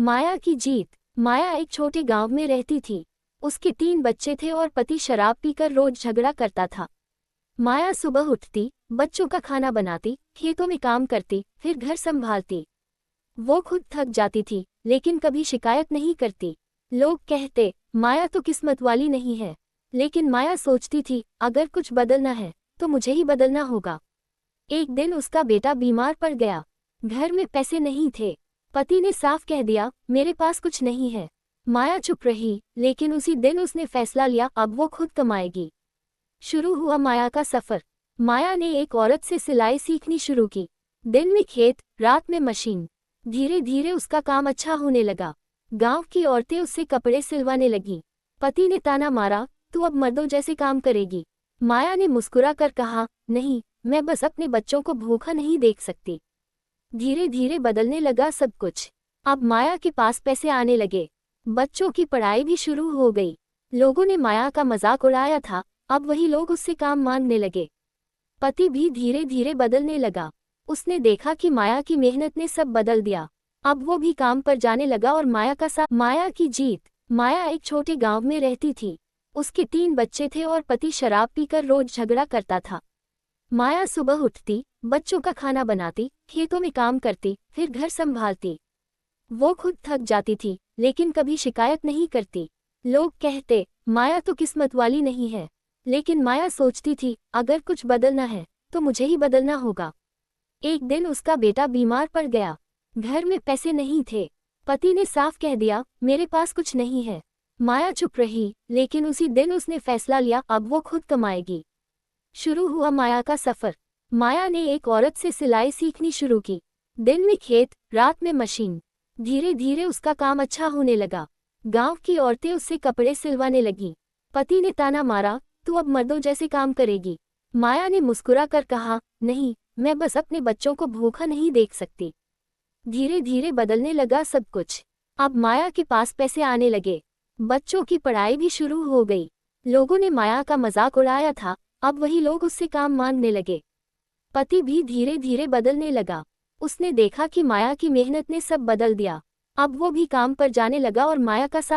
माया की जीत। माया एक छोटे गांव में रहती थी। उसके 3 बच्चे थे और पति शराब पीकर रोज झगड़ा करता था। माया सुबह उठती, बच्चों का खाना बनाती, खेतों में काम करती, फिर घर संभालती। वो खुद थक जाती थी, लेकिन कभी शिकायत नहीं करती। लोग कहते, माया तो किस्मत वाली नहीं है। लेकिन माया सोचती थी, अगर कुछ बदलना है, तो मुझे ही बदलना होगा। एक दिन उसका बेटा बीमार पड़ गया। घर में पैसे नहीं थे। पति ने साफ कह दिया, मेरे पास कुछ नहीं है। माया चुप रही, लेकिन उसी दिन उसने फैसला लिया, अब वो खुद कमाएगी। शुरू हुआ माया का सफर। माया ने एक औरत से सिलाई सीखनी शुरू की। दिन में खेत, रात में मशीन। धीरे धीरे उसका काम अच्छा होने लगा। गांव की औरतें उससे कपड़े सिलवाने लगीं। पति ने ताना मारा, तू अब मर्दों जैसे काम करेगी। माया ने मुस्कुरा कर कहा, नहीं, मैं बस अपने बच्चों को भूखा नहीं देख सकती। धीरे धीरे बदलने लगा सब कुछ। अब माया के पास पैसे आने लगे। बच्चों की पढ़ाई भी शुरू हो गई। लोगों ने माया का मजाक उड़ाया था, अब वही लोग उससे काम मांगने लगे। पति भी धीरे धीरे बदलने लगा। उसने देखा कि माया की मेहनत ने सब बदल दिया। अब वो भी काम पर जाने लगा और माया का साथ। माया की जीत। माया एक छोटे गांव में रहती थी। उसके 3 बच्चे थे और पति शराब पीकर रोज झगड़ा करता था। माया सुबह उठती, बच्चों का खाना बनाती, खेतों में काम करती, फिर घर संभालती। वो खुद थक जाती थी, लेकिन कभी शिकायत नहीं करती। लोग कहते, माया तो किस्मत वाली नहीं है। लेकिन माया सोचती थी, अगर कुछ बदलना है, तो मुझे ही बदलना होगा। एक दिन उसका बेटा बीमार पड़ गया। घर में पैसे नहीं थे। पति ने साफ कह दिया, मेरे पास कुछ नहीं है। माया चुप रही, लेकिन उसी दिन उसने फैसला लिया, अब वो खुद कमाएगी। शुरू हुआ माया का सफर। माया ने एक औरत से सिलाई सीखनी शुरू की। दिन में खेत, रात में मशीन। धीरे धीरे उसका काम अच्छा होने लगा। गांव की औरतें उससे कपड़े सिलवाने लगीं। पति ने ताना मारा, तू अब मर्दों जैसे काम करेगी। माया ने मुस्कुरा कर कहा, नहीं, मैं बस अपने बच्चों को भूखा नहीं देख सकती। धीरे धीरे बदलने लगा सब कुछ। अब माया के पास पैसे आने लगे। बच्चों की पढ़ाई भी शुरू हो गई। लोगों ने माया का मजाक उड़ाया था, अब वही लोग उससे काम मांगने लगे। पति भी धीरे धीरे बदलने लगा। उसने देखा कि माया की मेहनत ने सब बदल दिया। अब वो भी काम पर जाने लगा और माया का साथ